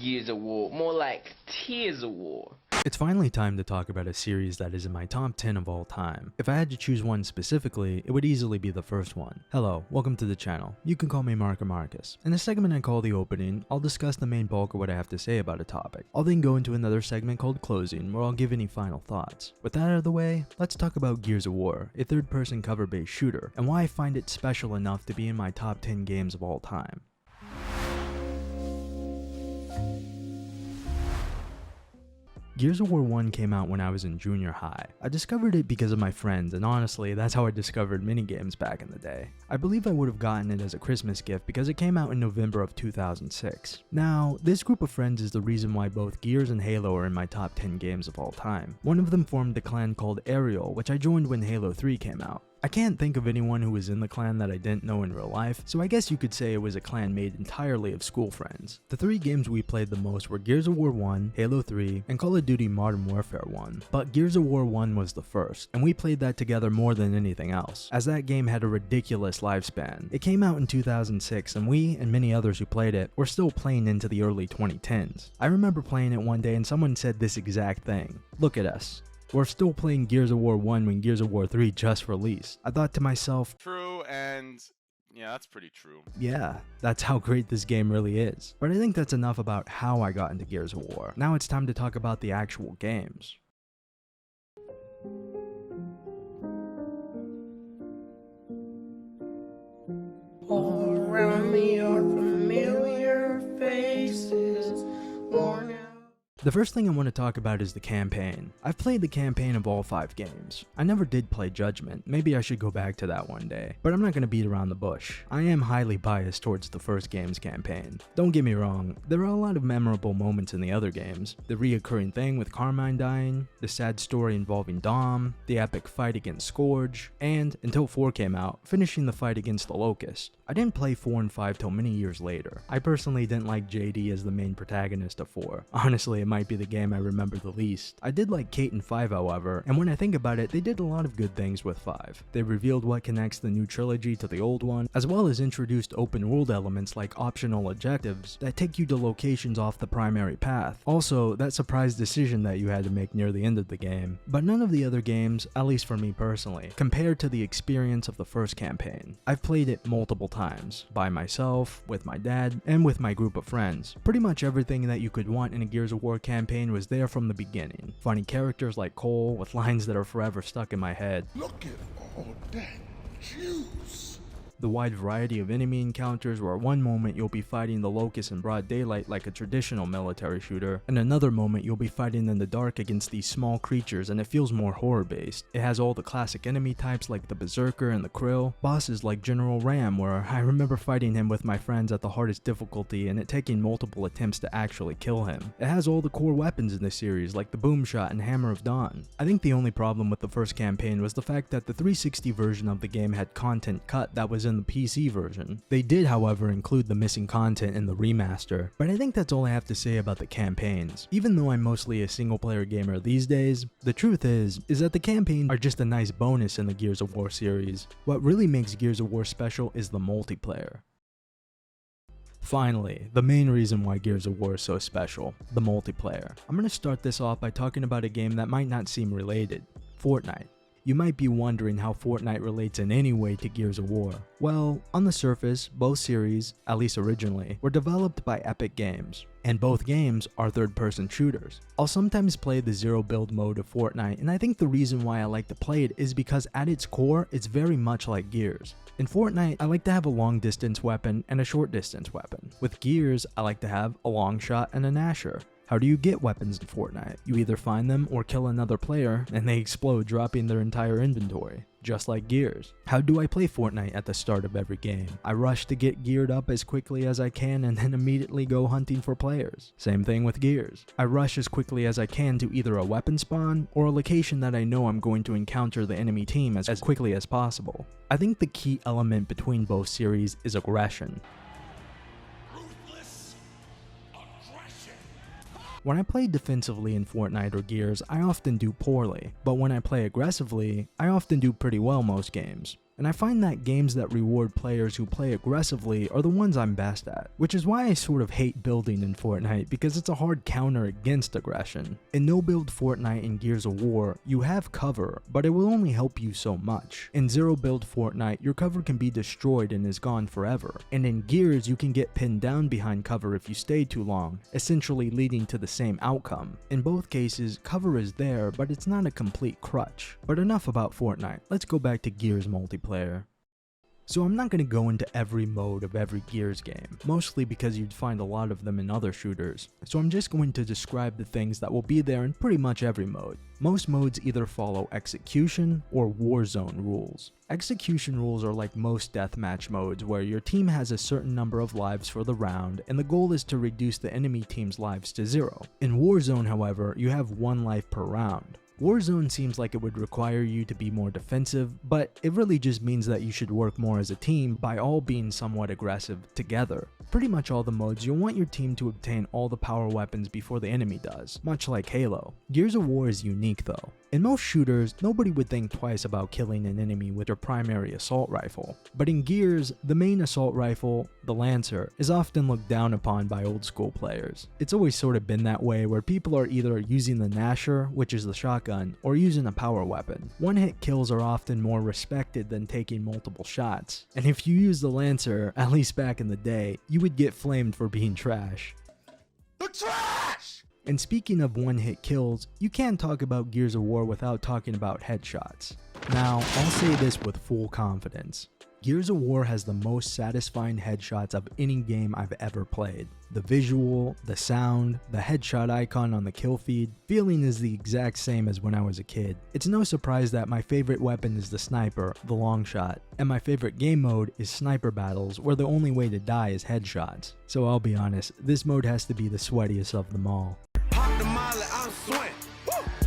Gears of War, more like Tears of War. It's finally time to talk about a series that is in my top 10 of all time. If I had to choose one specifically, it would easily be the first one. Hello, welcome to the channel. You can call me Mark or Marcus. In the segment I call the opening, I'll discuss the main bulk of what I have to say about a topic. I'll then go into another segment called closing, where I'll give any final thoughts. With that out of the way, let's talk about Gears of War, a third-person cover-based shooter, and why I find it special enough to be in my top 10 games of all time. Gears of War 1 came out when I was in junior high. I discovered it because of my friends, and honestly, that's how I discovered minigames back in the day. I believe I would have gotten it as a Christmas gift because it came out in November of 2006. Now, this group of friends is the reason why both Gears and Halo are in my top 10 games of all time. One of them formed a clan called Ariel, which I joined when Halo 3 came out. I can't think of anyone who was in the clan that I didn't know in real life, so I guess you could say it was a clan made entirely of school friends. The three games we played the most were Gears of War 1, Halo 3, and Call of Duty Modern Warfare 1. But Gears of War 1 was the first, and we played that together more than anything else, as that game had a ridiculous lifespan. It came out in 2006, and we, and many others who played it, were still playing into the early 2010s. I remember playing it one day and someone said this exact thing: "Look at us. We're still playing Gears of War 1 when Gears of War 3 just released." I thought to myself, true, and yeah, that's pretty true. Yeah, that's how great this game really is. But I think that's enough about how I got into Gears of War. Now it's time to talk about the actual games. All around me are familiar faces, worn out. The first thing I want to talk about is the campaign. I've played the campaign of all 5 games. I never did play Judgment, maybe I should go back to that one day, but I'm not going to beat around the bush. I am highly biased towards the first game's campaign. Don't get me wrong, there are a lot of memorable moments in the other games. The reoccurring thing with Carmine dying, the sad story involving Dom, the epic fight against Scourge, and, until 4 came out, finishing the fight against the Locust. I didn't play 4 and 5 till many years later. I personally didn't like JD as the main protagonist of 4. Honestly, it might be the game I remember the least. I did like Kate in 5 however, and when I think about it, they did a lot of good things with 5. They revealed what connects the new trilogy to the old one, as well as introduced open world elements like optional objectives that take you to locations off the primary path. Also, that surprise decision that you had to make near the end of the game. But none of the other games, at least for me personally, compared to the experience of the first campaign. I've played it multiple times, by myself, with my dad, and with my group of friends. Pretty much everything that you could want in a Gears of War campaign was there from the beginning. Funny characters like Cole with lines that are forever stuck in my head. Look at all that juice. The wide variety of enemy encounters where one moment you'll be fighting the Locust in broad daylight like a traditional military shooter, and another moment you'll be fighting in the dark against these small creatures and it feels more horror based. It has all the classic enemy types like the Berserker and the Krill, bosses like General Ram where I remember fighting him with my friends at the hardest difficulty and it taking multiple attempts to actually kill him. It has all the core weapons in the series like the Boom Shot and Hammer of Dawn. I think the only problem with the first campaign was the fact that the 360 version of the game had content cut that was in the PC version. They did, however, include the missing content in the remaster, but I think that's all I have to say about the campaigns. Even though I'm mostly a single player gamer these days, the truth is that the campaigns are just a nice bonus in the Gears of War series. What really makes Gears of War special is the multiplayer. Finally, the main reason why Gears of War is so special, the multiplayer. I'm going to start this off by talking about a game that might not seem related, Fortnite. You might be wondering how Fortnite relates in any way to Gears of War. Well, on the surface, both series, at least originally, were developed by Epic Games, and both games are third-person shooters. I'll sometimes play the zero build mode of Fortnite, and I think the reason why I like to play it is because at its core, it's very much like Gears. In Fortnite, I like to have a long distance weapon and a short distance weapon. With Gears, I like to have a long shot and a Nasher. How do you get weapons in Fortnite? You either find them or kill another player and they explode, dropping their entire inventory, just like Gears. How do I play Fortnite at the start of every game? I rush to get geared up as quickly as I can and then immediately go hunting for players. Same thing with Gears. I rush as quickly as I can to either a weapon spawn or a location that I know I'm going to encounter the enemy team as quickly as possible. I think the key element between both series is aggression. When I play defensively in Fortnite or Gears, I often do poorly, but when I play aggressively, I often do pretty well most games. and I find that games that reward players who play aggressively are the ones I'm best at, which is why I sort of hate building in Fortnite because it's a hard counter against aggression. In no build Fortnite and Gears of War, you have cover, but it will only help you so much. In zero build Fortnite, your cover can be destroyed and is gone forever, and in Gears you can get pinned down behind cover if you stay too long, essentially leading to the same outcome. In both cases, cover is there, but it's not a complete crutch. But enough about Fortnite, let's go back to Gears multiplayer. So I'm not going to go into every mode of every Gears game, mostly because you'd find a lot of them in other shooters, so I'm just going to describe the things that will be there in pretty much every mode. Most modes either follow execution or warzone rules. Execution rules are like most deathmatch modes where your team has a certain number of lives for the round and the goal is to reduce the enemy team's lives to 0. In Warzone, however, you have 1 life per round. Warzone seems like it would require you to be more defensive, but it really just means that you should work more as a team by all being somewhat aggressive together. Pretty much all the modes, you'll want your team to obtain all the power weapons before the enemy does, much like Halo. Gears of War is unique though. In most shooters, nobody would think twice about killing an enemy with their primary assault rifle. But in Gears, the main assault rifle, the Lancer, is often looked down upon by old school players. It's always sort of been that way where people are either using the Gnasher, which is the shotgun, or using a power weapon. One-hit kills are often more respected than taking multiple shots. And if you use the Lancer, at least back in the day, you would get flamed for being trash. The trash! And speaking of one-hit kills, you can't talk about Gears of War without talking about headshots. Now, I'll say this with full confidence. Gears of War has the most satisfying headshots of any game I've ever played. The visual, the sound, the headshot icon on the kill feed, feeling is the exact same as when I was a kid. It's no surprise that my favorite weapon is the sniper, the long shot, and my favorite game mode is sniper battles where the only way to die is headshots. So I'll be honest, this mode has to be the sweatiest of them all. Pop the molly, I'm sweating.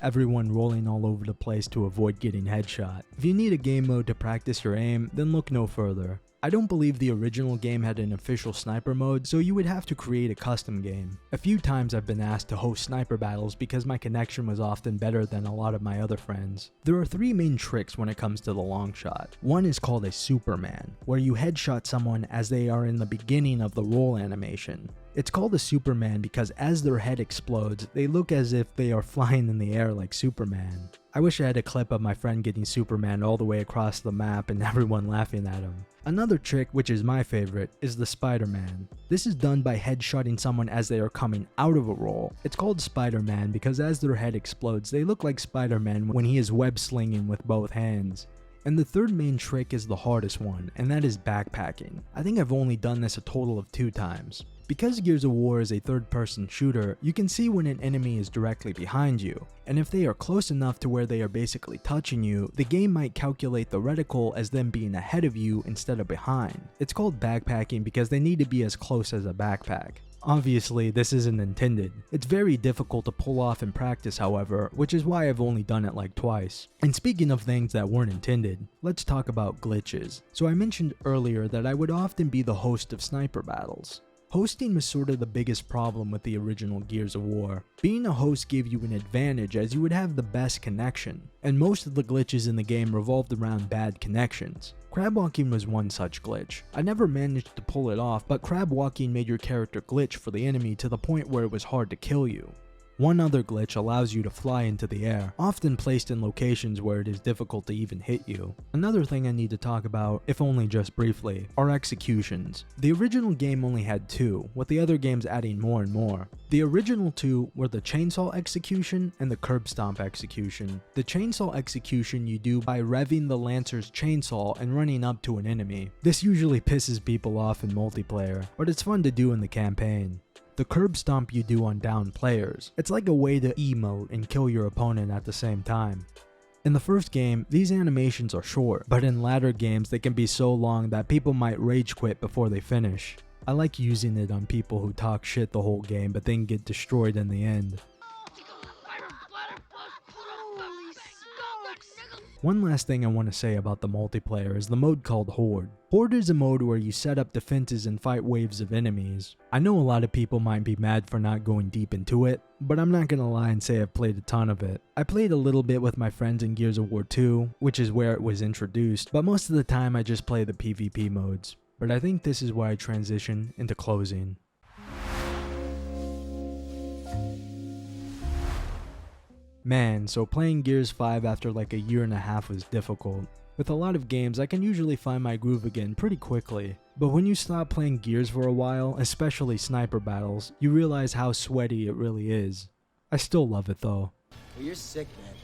Everyone rolling all over the place to avoid getting headshot. If you need a game mode to practice your aim, then look no further. I don't believe the original game had an official sniper mode, so you would have to create a custom game. A few times I've been asked to host sniper battles because my connection was often better than a lot of my other friends. There are 3 main tricks when it comes to the long shot. One is called a Superman, where you headshot someone as they are in the beginning of the roll animation. It's called a Superman because as their head explodes, they look as if they are flying in the air like Superman. I wish I had a clip of my friend getting Superman all the way across the map and everyone laughing at him. Another trick, which is my favorite, is the Spider-Man. This is done by headshotting someone as they are coming out of a roll. It's called Spider-Man because as their head explodes, they look like Spider-Man when he is web slinging with both hands. And the third main trick is the hardest one, and that is backpacking. I think I've only done this a total of 2 times. Because Gears of War is a third-person shooter, you can see when an enemy is directly behind you, and if they are close enough to where they are basically touching you, the game might calculate the reticle as them being ahead of you instead of behind. It's called backpacking because they need to be as close as a backpack. Obviously, this isn't intended. It's very difficult to pull off in practice, however, which is why I've only done it like twice. And speaking of things that weren't intended, let's talk about glitches. So I mentioned earlier that I would often be the host of sniper battles. Hosting was sort of the biggest problem with the original Gears of War. Being a host gave you an advantage as you would have the best connection, and most of the glitches in the game revolved around bad connections. Crab walking was one such glitch. I never managed to pull it off, but crab walking made your character glitch for the enemy to the point where it was hard to kill you. One other glitch allows you to fly into the air, often placed in locations where it is difficult to even hit you. Another thing I need to talk about, if only just briefly, are executions. The original game only had 2, with the other games adding more and more. The original 2 were the chainsaw execution and the curb stomp execution. The chainsaw execution you do by revving the Lancer's chainsaw and running up to an enemy. This usually pisses people off in multiplayer, but it's fun to do in the campaign. The curb stomp you do on downed players. It's like a way to emote and kill your opponent at the same time. In the first game, these animations are short, but in latter games they can be so long that people might rage quit before they finish. I like using it on people who talk shit the whole game but then get destroyed in the end. One last thing I want to say about the multiplayer is the mode called Horde. Horde is a mode where you set up defenses and fight waves of enemies. I know a lot of people might be mad for not going deep into it, but I'm not gonna lie and say I've played a ton of it. I played a little bit with my friends in Gears of War 2, which is where it was introduced, but most of the time I just play the PvP modes. But I think this is where I transition into closing. Man, so playing Gears 5 after like a year and a half was difficult. With a lot of games, I can usually find my groove again pretty quickly. But when you stop playing Gears for a while, especially sniper battles, you realize how sweaty it really is. I still love it though. Well, you're sick, man.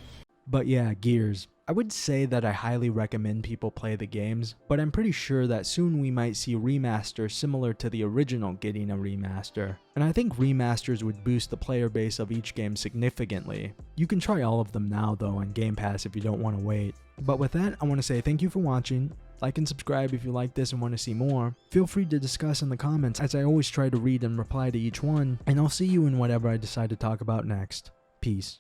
But yeah, Gears. I would say that I highly recommend people play the games, but I'm pretty sure that soon we might see remasters similar to the original getting a remaster. And I think remasters would boost the player base of each game significantly. You can try all of them now though on Game Pass if you don't want to wait. But with that, I want to say thank you for watching. Like and subscribe if you like this and want to see more. Feel free to discuss in the comments as I always try to read and reply to each one, and I'll see you in whatever I decide to talk about next. Peace.